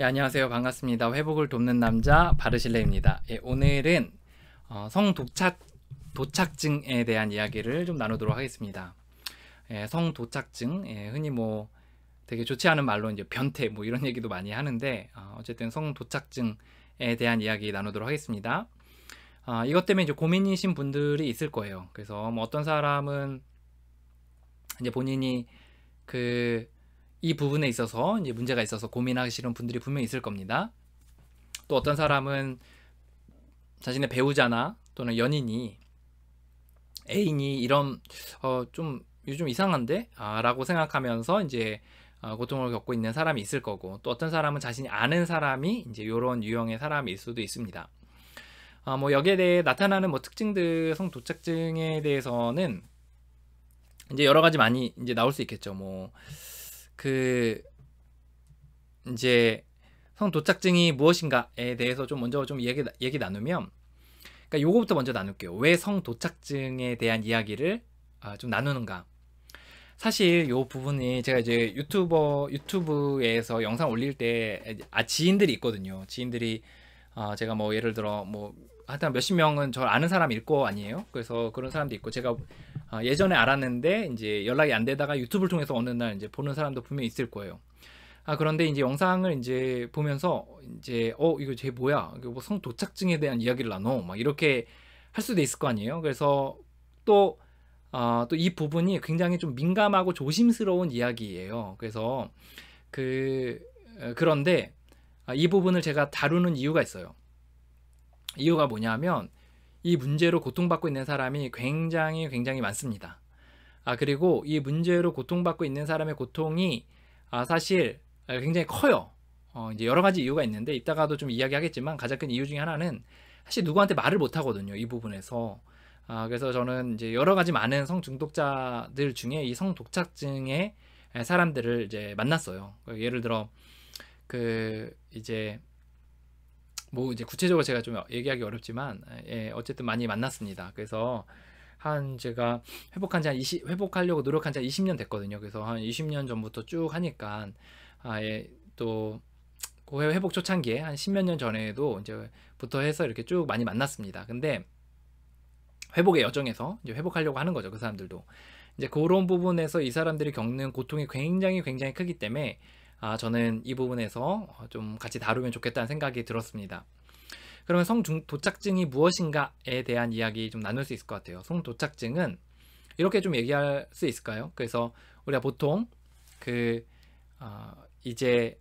예, 안녕하세요. 반갑습니다. 회복을 돕는 남자 바르실레입니다. 예, 오늘은 성도착증에 대한 이야기를 좀 나누도록 하겠습니다. 예, 성도착증, 흔히 뭐 되게 좋지 않은 말로 이제 변태 뭐 이런 얘기도 많이 하는데 어쨌든 성도착증에 대한 이야기 나누도록 하겠습니다. 이것 때문에 이제 고민이신 분들이 있을 거예요. 그래서 뭐 어떤 사람은 이제 본인이 이 부분에 있어서 이제 문제가 있어서 고민하시는 분들이 분명히 있을 겁니다. 또 어떤 사람은 자신의 배우자나 또는 연인이 애인이 이런 좀 요즘 이상한데? 라고 생각하면서 이제 고통을 겪고 있는 사람이 있을 거고, 또 어떤 사람은 자신이 아는 사람이 이제 이런 유형의 사람일 수도 있습니다. 뭐 여기에 대해 나타나는 뭐 특징들, 성도착증에 대해서는 이제 여러 가지 많이 이제 나올 수 있겠죠. 뭐 이제 성도착증이 무엇인가에 대해서 좀 먼저 좀 얘기 나누면, 그러니까 요거부터 먼저 나눌게요. 왜 성도착증에 대한 이야기를 좀 나누는가. 사실 요 부분이 제가 이제 유튜브에서 영상 올릴 때 지인들이 있거든요. 지인들이 제가 뭐 예를 들어 뭐 하여튼 몇십 명은 저 아는 사람 있고 아니에요. 그래서 그런 사람도 있고, 제가 예전에 알았는데 이제 연락이 안 되다가 유튜브를 통해서 어느 날 이제 보는 사람도 분명히 있을 거예요. 그런데 이제 영상을 이제 보면서 이제 이거 쟤 뭐야? 이거 뭐 성도착증에 대한 이야기를 나눠. 막 이렇게 할 수도 있을 거 아니에요. 그래서 또 이 부분이 굉장히 좀 민감하고 조심스러운 이야기예요. 그래서 그런데 이 부분을 제가 다루는 이유가 있어요. 이유가 뭐냐면 이 문제로 고통받고 있는 사람이 굉장히 많습니다. 그리고 이 문제로 고통받고 있는 사람의 고통이 사실 굉장히 커요. 이제 여러 가지 이유가 있는데 이따가도 좀 이야기하겠지만, 가장 큰 이유 중에 하나는 사실 누구한테 말을 못 하거든요, 이 부분에서. 그래서 저는 이제 여러 가지 많은 성중독자들 중에 이 성독착증의 사람들을 이제 만났어요. 예를 들어 이제 뭐 이제 구체적으로 제가 좀 얘기하기 어렵지만, 어쨌든 많이 만났습니다. 그래서 제가 회복하려고 노력한 지 한 20년 됐거든요. 그래서 한 20년 전부터 쭉 하니까, 또 회복 초창기에 한 10몇 년 전에도 이제부터 해서 이렇게 쭉 많이 만났습니다. 근데 회복의 여정에서 이제 회복하려고 하는 거죠, 그 사람들도. 이제 그런 부분에서 이 사람들이 겪는 고통이 굉장히 크기 때문에 저는 이 부분에서 좀 같이 다루면 좋겠다는 생각이 들었습니다. 그러면 성도착증이 무엇인가에 대한 이야기 좀 나눌 수 있을 것 같아요. 성도착증은 이렇게 좀 얘기할 수 있을까요? 그래서 우리가 보통 이제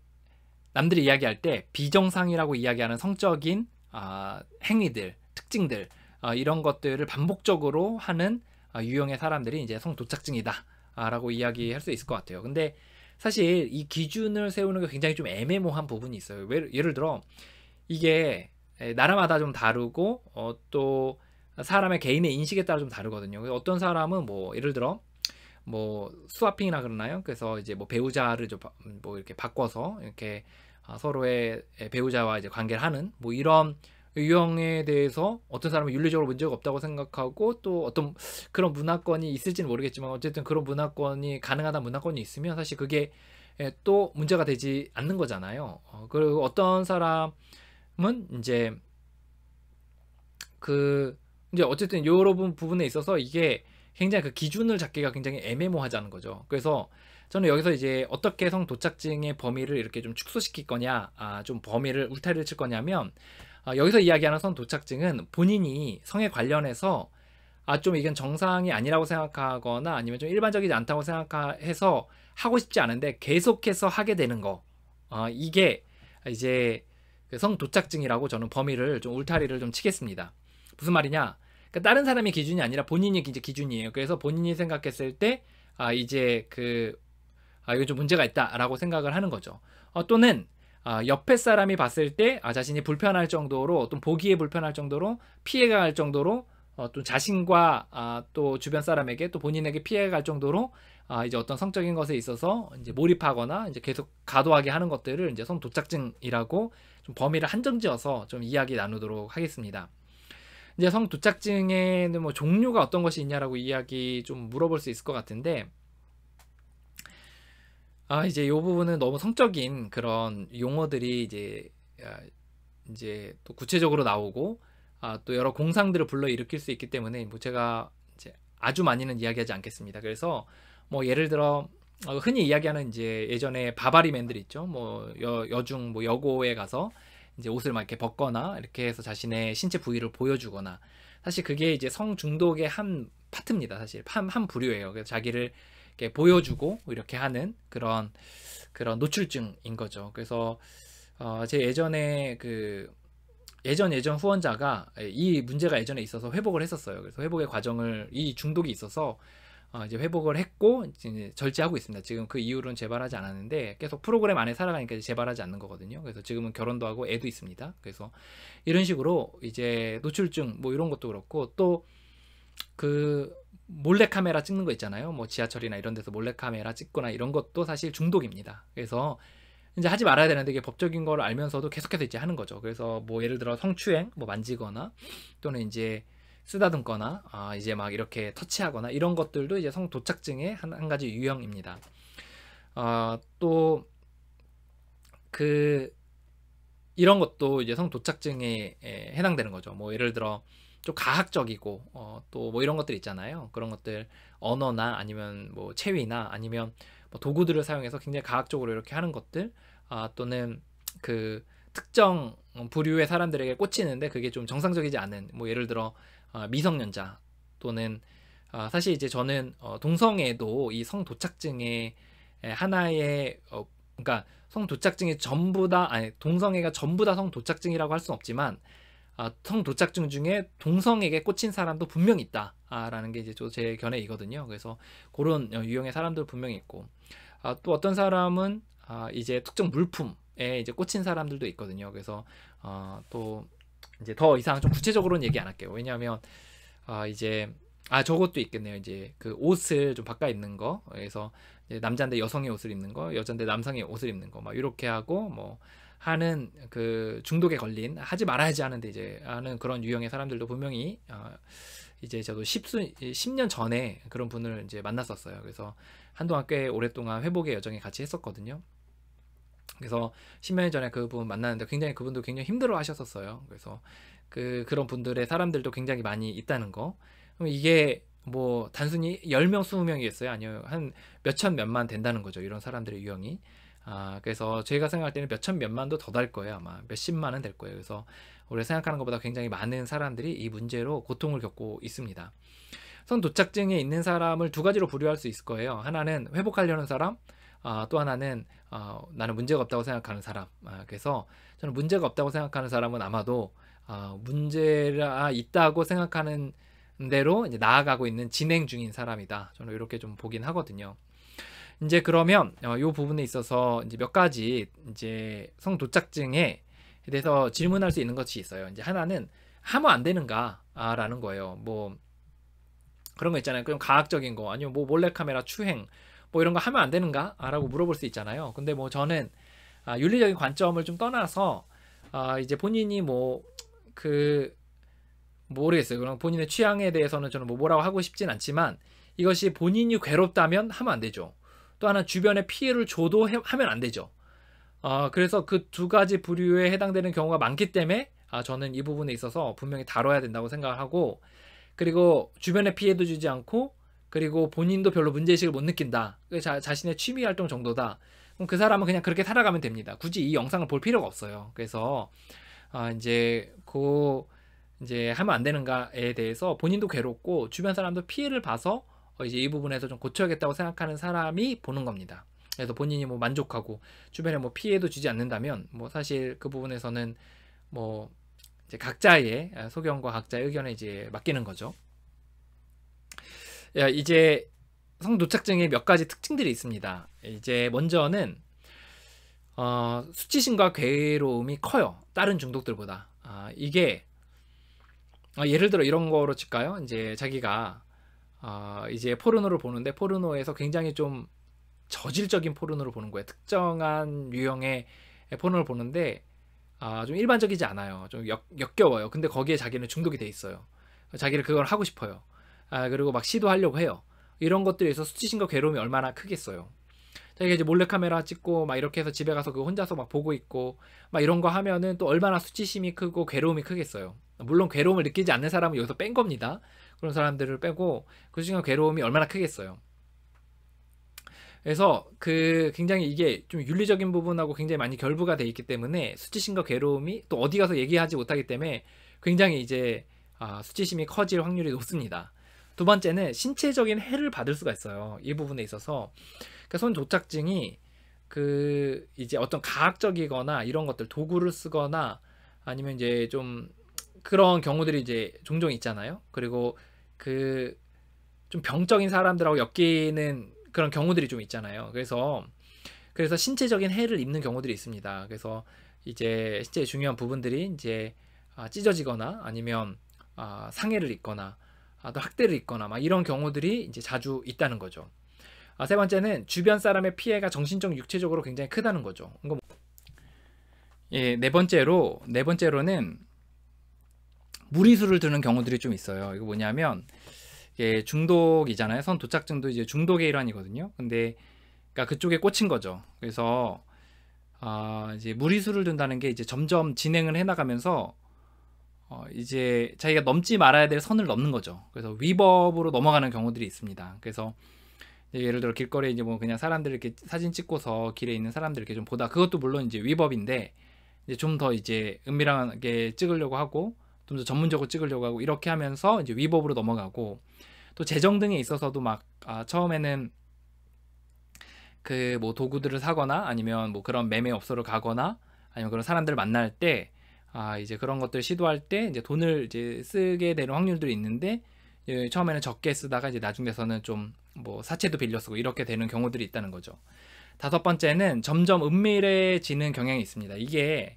남들이 이야기할 때 비정상이라고 이야기하는 성적인 행위들, 특징들, 이런 것들을 반복적으로 하는 유형의 사람들이 이제 성도착증이다 라고 이야기할 수 있을 것 같아요. 근데 사실 이 기준을 세우는 게 굉장히 좀 애매모호한 부분이 있어요. 예를 들어 이게 나라마다 좀 다르고, 또 사람의 개인의 인식에 따라 좀 다르거든요. 어떤 사람은 뭐 예를 들어 뭐 스와핑이라 그러나요? 그래서 이제 뭐 배우자를 뭐 이렇게 바꿔서 이렇게 서로의 배우자와 이제 관계를 하는 뭐 이런 유형에 대해서 어떤 사람은 윤리적으로 문제가 없다고 생각하고, 또 어떤 그런 문화권이 있을지는 모르겠지만 어쨌든 그런 문화권이 가능하다는 문화권이 있으면 사실 그게 또 문제가 되지 않는 거잖아요. 그리고 어떤 사람은 이제 이제 어쨌든 여러 부분에 있어서 이게 굉장히 기준을 잡기가 굉장히 애매모호하자는 거죠. 그래서 저는 여기서 이제 어떻게 성도착증의 범위를 이렇게 좀 축소시킬 거냐, 좀 범위를 울타리를 칠 거냐면, 여기서 이야기하는 성도착증은 본인이 성에 관련해서 좀 이건 정상이 아니라고 생각하거나 아니면 좀 일반적이지 않다고 생각해서 하고 싶지 않은데 계속해서 하게 되는 거, 이게 이제 성도착증이라고 저는 범위를 좀 울타리를 좀 치겠습니다. 무슨 말이냐? 그러니까 다른 사람의 기준이 아니라 본인이 이제 기준이에요. 그래서 본인이 생각했을 때 이제 이거 좀 문제가 있다라고 생각을 하는 거죠. 또는 옆에 사람이 봤을 때 자신이 불편할 정도로, 또 보기에 불편할 정도로, 피해가 갈 정도로, 또 자신과 또 주변 사람에게, 또 본인에게 피해가 갈 정도로 이제 어떤 성적인 것에 있어서 이제 몰입하거나 이제 계속 과도하게 하는 것들을 이제 성도착증이라고 좀 범위를 한정지어서 좀 이야기 나누도록 하겠습니다. 이제 성도착증에는 뭐 종류가 어떤 것이 있냐라고 이야기 좀 물어볼 수 있을 것 같은데, 이제 요 부분은 너무 성적인 그런 용어들이 이제 아 인제 또 구체적으로 나오고 또 여러 공상들을 불러일으킬 수 있기 때문에 뭐 제가 이제 아주 많이는 이야기하지 않겠습니다. 그래서 뭐 예를 들어 흔히 이야기하는 인제 예전에 바바리맨들 있죠. 뭐 여중 뭐 여고에 가서 인제 옷을 막 이렇게 벗거나 이렇게 해서 자신의 신체 부위를 보여주거나, 사실 그게 이제 성중독의 한 파트입니다. 사실 한 부류예요. 그래서 자기를 이렇게 보여주고 이렇게 하는 그런 노출증인 거죠. 그래서 제 예전에 그 예전 후원자가 이 문제가 예전에 있어서 회복을 했었어요. 그래서 회복의 과정을, 이 중독이 있어서 이제 회복을 했고 이제 절제하고 있습니다. 지금 그 이후로는 재발하지 않았는데 계속 프로그램 안에 살아가니까 이제 재발하지 않는 거거든요. 그래서 지금은 결혼도 하고 애도 있습니다. 그래서 이런 식으로 이제 노출증 뭐 이런 것도 그렇고, 또 그 몰래카메라 찍는 거 있잖아요. 뭐 지하철이나 이런 데서 몰래카메라 찍거나 이런 것도 사실 중독입니다. 그래서 이제 하지 말아야 되는데 이게 법적인 걸 알면서도 계속해서 이제 하는 거죠. 그래서 뭐 예를 들어 성추행, 뭐 만지거나 또는 이제 쓰다듬거나 이제 막 이렇게 터치하거나 이런 것들도 이제 성도착증의 한 가지 유형입니다. 또 그 이런 것도 이제 성도착증에 해당되는 거죠. 뭐 예를 들어 좀 가학적이고 또 뭐 이런 것들 있잖아요. 그런 것들, 언어나 아니면 뭐 체위나 아니면 뭐 도구들을 사용해서 굉장히 가학적으로 이렇게 하는 것들, 또는 그 특정 부류의 사람들에게 꽂히는데 그게 좀 정상적이지 않은, 뭐 예를 들어 미성년자 또는 사실 이제 저는 동성애도 이 성도착증의 하나의 그러니까 성도착증이 전부 다, 아니 동성애가 전부 다 성도착증이라고 할 수는 없지만 성도착증 중에 동성에게 꽂힌 사람도 분명히 있다 라는 게 이제 제 견해이거든요. 그래서 그런 유형의 사람들 분명히 있고, 또 어떤 사람은 이제 특정 물품에 이제 꽂힌 사람들도 있거든요. 그래서 또 이제 더 이상 좀 구체적으로는 얘기 안 할게요. 왜냐하면 이제 저것도 있겠네요. 이제 그 옷을 좀 바꿔 입는 거, 그래서 이제 남자인데 여성의 옷을 입는 거, 여자인데 남성의 옷을 입는 거, 막 이렇게 하고 뭐 하는 그 중독에 걸린, 하지 말아야지 하는데 이제 하는 그런 유형의 사람들도 분명히 이제 저도 10년 전에 그런 분을 이제 만났었어요. 그래서 한동안 꽤 오랫동안 회복의 여정에 같이 했었거든요. 그래서 10년 전에 그분 만났는데 굉장히 그분도 굉장히 힘들어 하셨었어요. 그래서 그런 분들의 사람들도 굉장히 많이 있다는 거. 그럼 이게 뭐 단순히 10명, 20명이겠어요? 아니요. 한 몇천 몇만 된다는 거죠. 이런 사람들의 유형이. 그래서 저희가 생각할 때는 몇천 몇만도 더 될 거예요. 아마 몇십만은 될 거예요. 그래서 우리가 생각하는 것보다 굉장히 많은 사람들이 이 문제로 고통을 겪고 있습니다. 성도착증에 있는 사람을 두 가지로 분류할 수 있을 거예요. 하나는 회복하려는 사람, 또 하나는 나는 문제가 없다고 생각하는 사람. 그래서 저는 문제가 없다고 생각하는 사람은 아마도 문제가 있다고 생각하는 대로 이제 나아가고 있는 진행 중인 사람이다. 저는 이렇게 좀 보긴 하거든요. 이제 그러면 이 부분에 있어서 이제 몇 가지 이제 성도착증에 대해서 질문할 수 있는 것이 있어요. 이제 하나는 하면 안 되는가라는 거예요. 뭐 그런 거 있잖아요. 그럼 가학적인 거, 아니면 뭐 몰래카메라 추행 뭐 이런 거 하면 안 되는가라고 물어볼 수 있잖아요. 근데 뭐 저는 윤리적인 관점을 좀 떠나서 이제 본인이 뭐 그 모르겠어요. 그럼 본인의 취향에 대해서는 저는 뭐 뭐라고 하고 싶진 않지만, 이것이 본인이 괴롭다면 하면 안 되죠. 또 하나 주변에 피해를 줘도 하면 안 되죠. 그래서 그 두 가지 부류에 해당되는 경우가 많기 때문에 저는 이 부분에 있어서 분명히 다뤄야 된다고 생각을 하고, 그리고 주변에 피해도 주지 않고, 그리고 본인도 별로 문제의식을 못 느낀다. 자신의 취미 활동 정도다. 그럼 그 사람은 그냥 그렇게 살아가면 됩니다. 굳이 이 영상을 볼 필요가 없어요. 그래서 이제 하면 안 되는가에 대해서 본인도 괴롭고 주변 사람도 피해를 봐서 이제 이 부분에서 좀 고쳐야겠다고 생각하는 사람이 보는 겁니다. 그래서 본인이 뭐 만족하고 주변에 뭐 피해도 주지 않는다면 뭐 사실 그 부분에서는 뭐 이제 각자의 소견과 각자의 의견에 이제 맡기는 거죠. 이제 성도착증의 몇 가지 특징들이 있습니다. 이제 먼저는 수치심과 괴로움이 커요. 다른 중독들보다. 이게 예를 들어 이런 거로 칠까요? 이제 자기가 이제 포르노를 보는데 포르노에서 굉장히 좀 저질적인 포르노를 보는 거예요. 특정한 유형의 포르노를 보는데 좀 일반적이지 않아요. 좀 역겨워요. 근데 거기에 자기는 중독이 돼 있어요. 자기를 그걸 하고 싶어요. 그리고 막 시도하려고 해요. 이런 것들에 있어서 수치심과 괴로움이 얼마나 크겠어요. 자기가 이제 몰래카메라 찍고 막 이렇게 해서 집에 가서 그 혼자서 막 보고 있고 막 이런 거 하면은 또 얼마나 수치심이 크고 괴로움이 크겠어요. 물론 괴로움을 느끼지 않는 사람은 여기서 뺀 겁니다. 그런 사람들을 빼고 그 중에 괴로움이 얼마나 크겠어요. 그래서 그 굉장히 이게 좀 윤리적인 부분하고 굉장히 많이 결부가 돼 있기 때문에 수치심과 괴로움이 또 어디 가서 얘기하지 못하기 때문에 굉장히 이제 수치심이 커질 확률이 높습니다. 두 번째는 신체적인 해를 받을 수가 있어요. 이 부분에 있어서 그러니까 손 도착증이 그 이제 어떤 가학적이거나 이런 것들 도구를 쓰거나 아니면 이제 좀 그런 경우들이 이제 종종 있잖아요. 그리고 그 좀 병적인 사람들하고 엮이는 그런 경우들이 좀 있잖아요. 그래서 신체적인 해를 입는 경우들이 있습니다. 그래서 이제 신체의 중요한 부분들이 이제 찢어지거나 아니면 상해를 입거나 또 학대를 입거나 막 이런 경우들이 이제 자주 있다는 거죠. 세 번째는 주변 사람의 피해가 정신적, 육체적으로 굉장히 크다는 거죠. 예, 네 번째로는 무리수를 두는 경우들이 좀 있어요. 이거 뭐냐면 이게 중독이잖아요. 선 도착증도 이제 중독의 일환이거든요. 근데 그러니까 그쪽에 꽂힌 거죠. 그래서 이제 무리수를 둔다는 게 이제 점점 진행을 해나가면서 이제 자기가 넘지 말아야 될 선을 넘는 거죠. 그래서 위법으로 넘어가는 경우들이 있습니다. 그래서 예를 들어 길거리에 이제 뭐 그냥 사람들 이렇게 사진 찍고서 길에 있는 사람들 이렇게 좀 보다 그것도 물론 이제 위법인데 이제 좀 더 이제 은밀하게 찍으려고 하고 좀 더 전문적으로 찍으려고 하고 이렇게 하면서 이제 위법으로 넘어가고 또 재정 등에 있어서도 막 처음에는 그 뭐 도구들을 사거나 아니면 뭐 그런 매매업소를 가거나 아니면 그런 사람들을 만날 때 이제 그런 것들 시도할 때 이제 돈을 이제 쓰게 되는 확률들이 있는데 처음에는 적게 쓰다가 이제 나중에서는 좀 뭐 사채도 빌려 쓰고 이렇게 되는 경우들이 있다는 거죠. 다섯 번째는 점점 은밀해지는 경향이 있습니다. 이게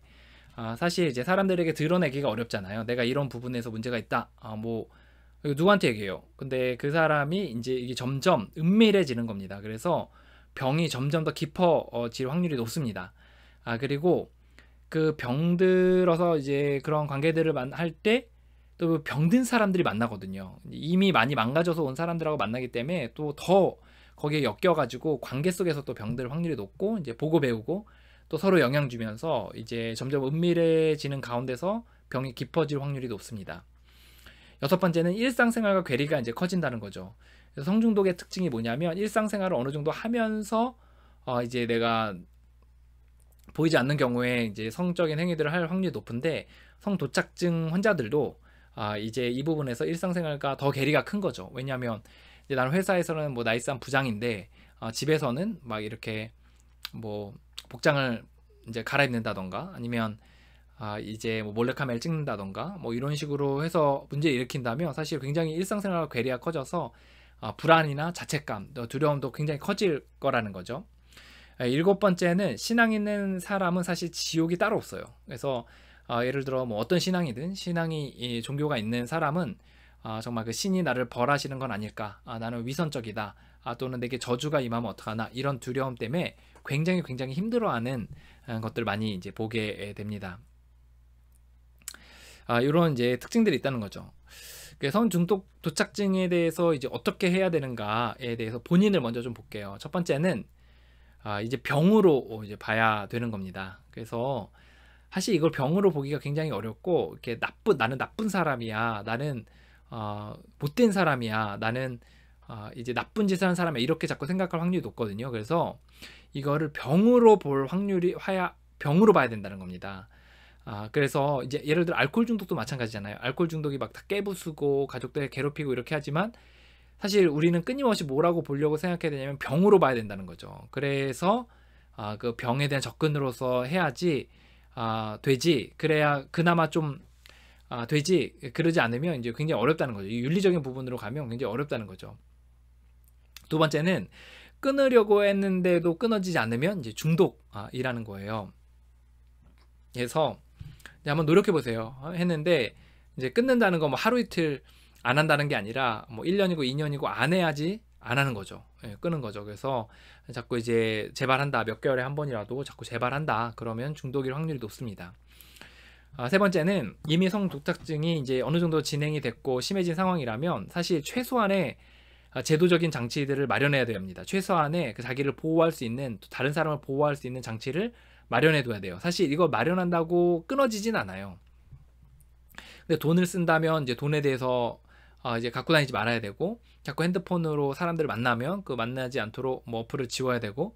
사실 이제 사람들에게 드러내기가 어렵잖아요. 내가 이런 부분에서 문제가 있다. 뭐 누구한테 얘기해요. 근데 그 사람이 이제 이게 점점 은밀해지는 겁니다. 그래서 병이 점점 더 깊어질 확률이 높습니다. 그리고 그 병들어서 이제 그런 관계들을 할 때 또 병든 사람들이 만나거든요. 이미 많이 망가져서 온 사람들하고 만나기 때문에 또 더 거기에 엮여가지고 관계 속에서 또 병들 확률이 높고 이제 보고 배우고 또 서로 영향 주면서 이제 점점 은밀해지는 가운데서 병이 깊어질 확률이 높습니다. 여섯 번째는 일상생활과 괴리가 이제 커진다는 거죠. 그래서 성중독의 특징이 뭐냐면 일상생활을 어느 정도 하면서 이제 내가 보이지 않는 경우에 이제 성적인 행위들을 할 확률이 높은데 성도착증 환자들도 이제 이 부분에서 일상생활과 더 괴리가 큰 거죠. 왜냐하면 이제 나는 회사에서는 뭐 나이스한 부장인데 집에서는 막 이렇게 뭐 복장을 이제 갈아입는다던가 아니면 이제 뭐 몰래카메라를 찍는다던가 뭐 이런 식으로 해서 문제를 일으킨다면 사실 굉장히 일상생활과 괴리가 커져서 불안이나 자책감, 두려움도 굉장히 커질 거라는 거죠. 일곱 번째는 신앙 있는 사람은 사실 지옥이 따로 없어요. 그래서 예를 들어 뭐 어떤 신앙이든 신앙이 종교가 있는 사람은 정말 그 신이 나를 벌하시는 건 아닐까, 나는 위선적이다, 또는 내게 저주가 임하면 어떡하나 이런 두려움 때문에 굉장히 힘들어하는 것들 많이 이제 보게 됩니다. 이런 이제 특징들이 있다는 거죠. 성중독 도착증에 대해서 이제 어떻게 해야 되는가에 대해서 본인을 먼저 좀 볼게요. 첫 번째는 이제 병으로 이제 봐야 되는 겁니다. 그래서 사실 이걸 병으로 보기가 굉장히 어렵고 이렇게 나는 나쁜 사람이야, 나는 못된 사람이야, 나는 이제 나쁜 짓을 한 사람이야 이렇게 자꾸 생각할 확률이 높거든요. 그래서 이거를 병으로 볼 확률이 병으로 봐야 된다는 겁니다. 그래서 이제 예를 들어 알코올 중독도 마찬가지잖아요. 알코올 중독이 막 다 깨부수고 가족들 괴롭히고 이렇게 하지만 사실 우리는 끊임없이 뭐라고 보려고 생각해야 되냐면 병으로 봐야 된다는 거죠. 그래서 그 병에 대한 접근으로서 해야지 되지. 그래야 그나마 좀 되지. 그러지 않으면 이제 굉장히 어렵다는 거죠. 윤리적인 부분으로 가면 굉장히 어렵다는 거죠. 두 번째는 끊으려고 했는데도 끊어지지 않으면 이제 중독이라는 거예요. 그래서 한번 노력해 보세요. 했는데 이제 끊는다는 거 뭐 하루 이틀 안 한다는 게 아니라 뭐 1년이고 2년이고 안 해야지 안 하는 거죠. 끊은 거죠. 그래서 자꾸 이제 재발한다, 몇 개월에 한 번이라도 자꾸 재발한다, 그러면 중독일 확률이 높습니다. 세 번째는 이미 성도착증이 이제 어느 정도 진행이 됐고 심해진 상황이라면 사실 최소한의 제도적인 장치들을 마련해야 됩니다. 최소한의 그 자기를 보호할 수 있는, 또 다른 사람을 보호할 수 있는 장치를 마련해 둬야 돼요. 사실 이거 마련한다고 끊어지진 않아요. 근데 돈을 쓴다면 이제 돈에 대해서 이제 갖고 다니지 말아야 되고, 자꾸 핸드폰으로 사람들을 만나면 그 만나지 않도록 뭐 어플을 지워야 되고,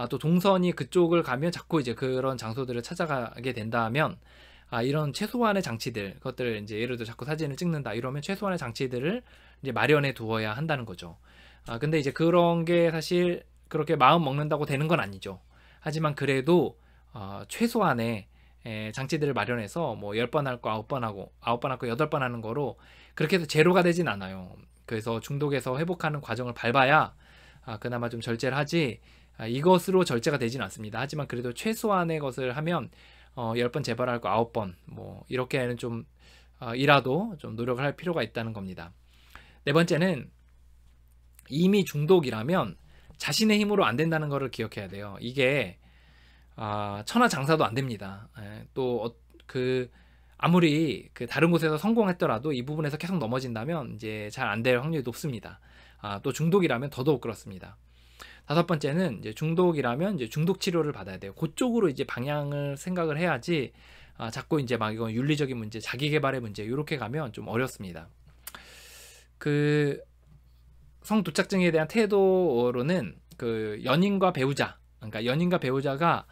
또 동선이 그쪽을 가면 자꾸 이제 그런 장소들을 찾아가게 된다면, 이런 최소한의 장치들, 그것들을 이제 예를 들어 자꾸 사진을 찍는다 이러면 최소한의 장치들을 이제 마련해 두어야 한다는 거죠. 근데 이제 그런 게 사실 그렇게 마음 먹는다고 되는 건 아니죠. 하지만 그래도 최소한의 장치들을 마련해서 뭐 10번 할 거 9번 하고 9번 할 거 8번 하는 거로 그렇게 해서 제로가 되진 않아요. 그래서 중독에서 회복하는 과정을 밟아야 그나마 좀 절제를 하지, 이것으로 절제가 되진 않습니다. 하지만 그래도 최소한의 것을 하면 10번 재발할 거 9번 뭐 이렇게는 좀 이라도 좀 노력을 할 필요가 있다는 겁니다. 네 번째는 이미 중독이라면 자신의 힘으로 안 된다는 것을 기억해야 돼요. 이게 천하장사도 안 됩니다. 또 아무리 그 다른 곳에서 성공했더라도 이 부분에서 계속 넘어진다면 이제 잘 안 될 확률이 높습니다. 또 중독이라면 더더욱 그렇습니다. 다섯 번째는 이제 중독이라면 이제 중독 치료를 받아야 돼요. 그쪽으로 이제 방향을 생각을 해야지, 자꾸 이제 막 이건 윤리적인 문제, 자기 개발의 문제 이렇게 가면 좀 어렵습니다. 그 성도착증에 대한 태도로는 그 연인과 배우자, 그러니까 연인과 배우자가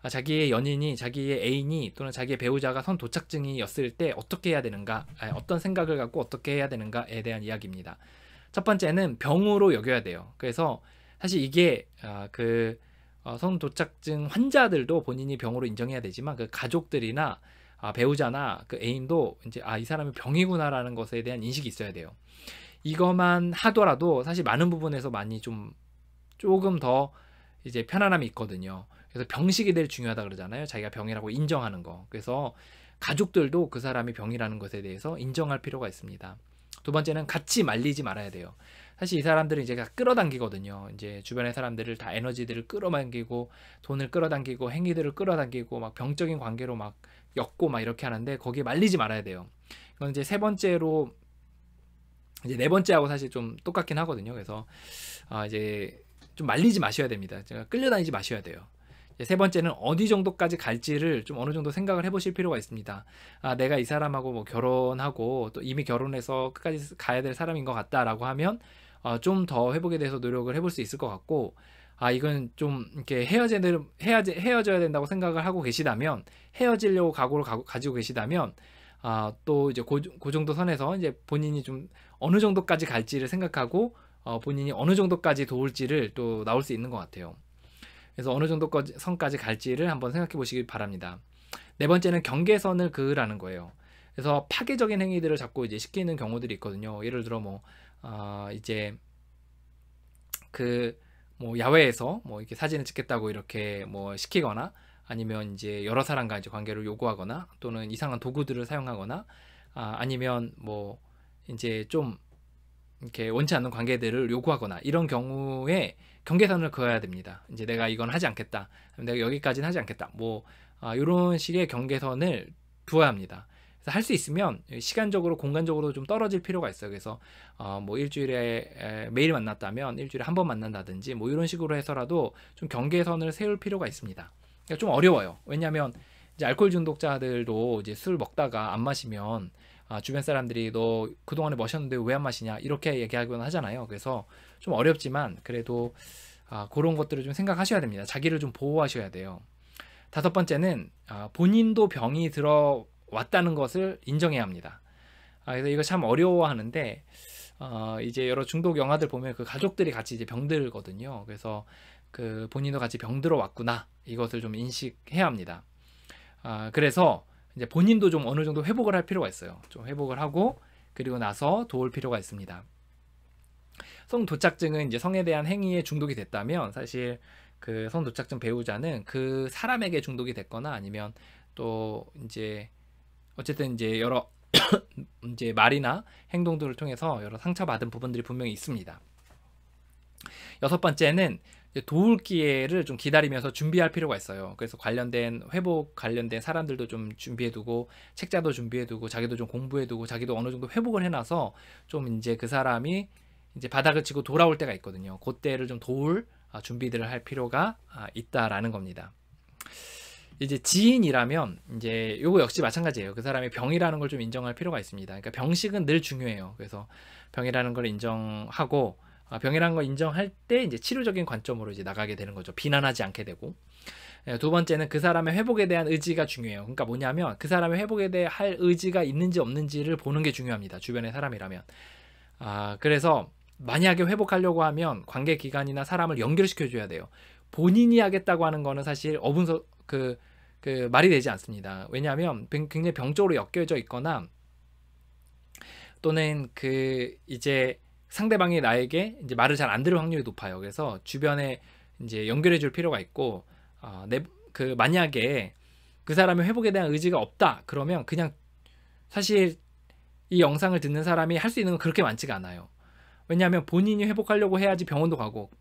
자기의 연인이, 자기의 애인이 또는 자기의 배우자가 성도착증이었을 때 어떻게 해야 되는가, 어떤 생각을 갖고 어떻게 해야 되는가에 대한 이야기입니다. 첫 번째는 병으로 여겨야 돼요. 그래서 사실 이게 성도착증 환자들도 본인이 병으로 인정해야 되지만, 그 가족들이나 배우자나 그 애인도 이제 이 사람이 병이구나라는 것에 대한 인식이 있어야 돼요. 이것만 하더라도 사실 많은 부분에서 많이 조금 더 이제 편안함이 있거든요. 그래서 병식이 제일 중요하다 그러잖아요. 자기가 병이라고 인정하는 거. 그래서 가족들도 그 사람이 병이라는 것에 대해서 인정할 필요가 있습니다. 두 번째는 같이 말리지 말아야 돼요. 사실 이 사람들은 이제 끌어당기거든요. 이제 주변의 사람들을 다 에너지들을 끌어당기고, 돈을 끌어당기고, 행위들을 끌어당기고, 막 병적인 관계로 막 엮고 막 이렇게 하는데, 거기에 말리지 말아야 돼요. 이건 이제 세 번째로, 이제 네 번째하고 사실 좀 똑같긴 하거든요. 그래서 이제 좀 말리지 마셔야 됩니다. 제가 끌려다니지 마셔야 돼요. 세 번째는 어디 정도까지 갈지를 좀 어느 정도 생각을 해보실 필요가 있습니다. 내가 이 사람하고 뭐 결혼하고 또 이미 결혼해서 끝까지 가야 될 사람인 것 같다라고 하면 좀 더 회복에 대해서 노력을 해볼 수 있을 것 같고, 이건 좀 이렇게 헤어져야 된다고 생각을 하고 계시다면, 헤어지려고 각오를 가지고 계시다면, 또 이제 그 정도 선에서 이제 본인이 좀 어느 정도까지 갈지를 생각하고, 본인이 어느 정도까지 도울지를 또 나올 수 있는 것 같아요. 그래서 어느 정도 선까지 갈지를 한번 생각해 보시기 바랍니다. 네 번째는 경계선을 그으라는 거예요. 그래서 파괴적인 행위들을 자꾸 이제 시키는 경우들이 있거든요. 예를 들어 이제 뭐 야외에서 뭐 이렇게 사진을 찍겠다고 이렇게 뭐 시키거나, 아니면 이제 여러 사람과 이제 관계를 요구하거나, 또는 이상한 도구들을 사용하거나, 아니면 뭐 이제 좀 이렇게 원치 않는 관계들을 요구하거나, 이런 경우에 경계선을 그어야 됩니다. 이제 내가 이건 하지 않겠다, 내가 여기까지는 하지 않겠다, 뭐 이런 식의 경계선을 두어야 합니다. 그래서 할 수 있으면 시간적으로 공간적으로 좀 떨어질 필요가 있어요. 그래서 뭐 일주일에 매일 만났다면 일주일에 한 번 만난다든지 뭐 이런 식으로 해서라도 좀 경계선을 세울 필요가 있습니다. 그러니까 좀 어려워요. 왜냐하면 이제 알코올 중독자들도 이제 술 먹다가 안 마시면 주변 사람들이 너 그동안에 마셨는데 왜 안 마시냐 이렇게 얘기하곤 하잖아요. 그래서 좀 어렵지만 그래도 그런 것들을 좀 생각하셔야 됩니다. 자기를 좀 보호하셔야 돼요. 다섯 번째는 본인도 병이 들어왔다는 것을 인정해야 합니다. 그래서 이거 참 어려워하는데, 이제 여러 중독 영화들 보면 그 가족들이 같이 이제 병들거든요. 그래서 그 본인도 같이 병 들어왔구나, 이것을 좀 인식해야 합니다. 그래서 이제 본인도 좀 어느 정도 회복을 할 필요가 있어요. 좀 회복을 하고 그리고 나서 도울 필요가 있습니다. 성도착증은 이제 성에 대한 행위에 중독이 됐다면, 사실 그 성도착증 배우자는 그 사람에게 중독이 됐거나, 아니면 또 이제 어쨌든 이제 여러 이제 말이나 행동들을 통해서 여러 상처받은 부분들이 분명히 있습니다. 여섯 번째는 도울 기회를 좀 기다리면서 준비할 필요가 있어요. 그래서 회복 관련된 사람들도 좀 준비해두고, 책자도 준비해두고, 자기도 좀 공부해두고, 자기도 어느 정도 회복을 해놔서 좀 이제 그 사람이 이제 바닥을 치고 돌아올 때가 있거든요. 그때를 좀 도울 준비들을 할 필요가 있다라는 겁니다. 이제 지인이라면 이제 요거 역시 마찬가지예요. 그 사람의 병이라는 걸 좀 인정할 필요가 있습니다. 그러니까 병식은 늘 중요해요. 그래서 병이라는 걸 인정하고 병이라는 걸 인정할 때 이제 치료적인 관점으로 이제 나가게 되는 거죠. 비난하지 않게 되고. 두 번째는 그 사람의 회복에 대한 의지가 중요해요. 그러니까 뭐냐면 그 사람의 회복에 대해 할 의지가 있는지 없는지를 보는 게 중요합니다. 주변의 사람이라면. 그래서 만약에 회복하려고 하면 관계 기관이나 사람을 연결시켜 줘야 돼요. 본인이 하겠다고 하는 거는 사실 그 말이 되지 않습니다. 왜냐하면 굉장히 병적으로 엮여져 있거나 또는 이제 상대방이 나에게 이제 말을 잘 안 들을 확률이 높아요. 그래서 주변에 이제 연결해 줄 필요가 있고, 만약에 그 사람의 회복에 대한 의지가 없다 그러면 그냥 사실 이 영상을 듣는 사람이 할 수 있는 건 그렇게 많지가 않아요. 왜냐하면 본인이 회복하려고 해야지 병원도 가고,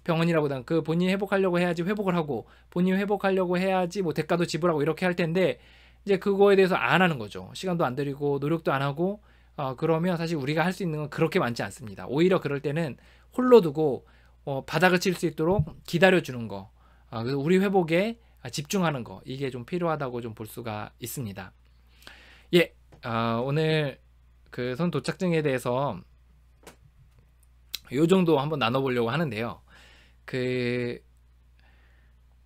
병원이라보다는 본인이 회복하려고 해야지 회복을 하고, 본인이 회복하려고 해야지 뭐 대가도 지불하고 이렇게 할 텐데, 이제 그거에 대해서 안 하는 거죠. 시간도 안 들이고 노력도 안 하고, 그러면 사실 우리가 할 수 있는 건 그렇게 많지 않습니다. 오히려 그럴 때는 홀로 두고 바닥을 칠 수 있도록 기다려주는 거, 그래서 우리 회복에 집중하는 거, 이게 좀 필요하다고 좀 볼 수가 있습니다. 예, 오늘 그 손 도착증에 대해서 요 정도 한번 나눠보려고 하는데요.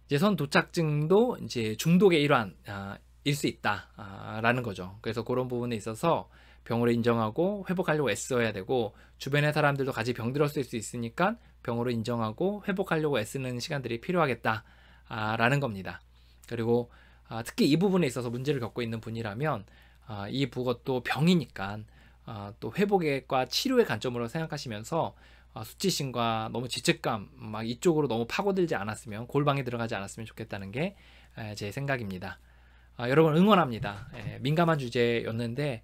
이제 선 도착증도 이제 중독의 일환일 수 있다라는 거죠. 그래서 그런 부분에 있어서 병으로 인정하고 회복하려고 애써야 되고, 주변의 사람들도 같이 병들었을 수 있으니까 병으로 인정하고 회복하려고 애쓰는 시간들이 필요하겠다라는 겁니다. 그리고 특히 이 부분에 있어서 문제를 겪고 있는 분이라면 그것도 병이니까 또 회복과 치료의 관점으로 생각하시면서 수치심과 너무 죄책감 막 이쪽으로 너무 파고들지 않았으면, 골방에 들어가지 않았으면 좋겠다는 게 제 생각입니다. 여러분 응원합니다. 민감한 주제였는데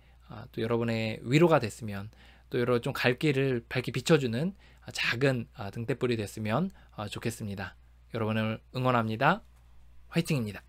또 여러분의 위로가 됐으면, 또 여러 좀 갈 길을 밝게 비춰주는 작은 등대불이 됐으면 좋겠습니다. 여러분을 응원합니다. 화이팅입니다.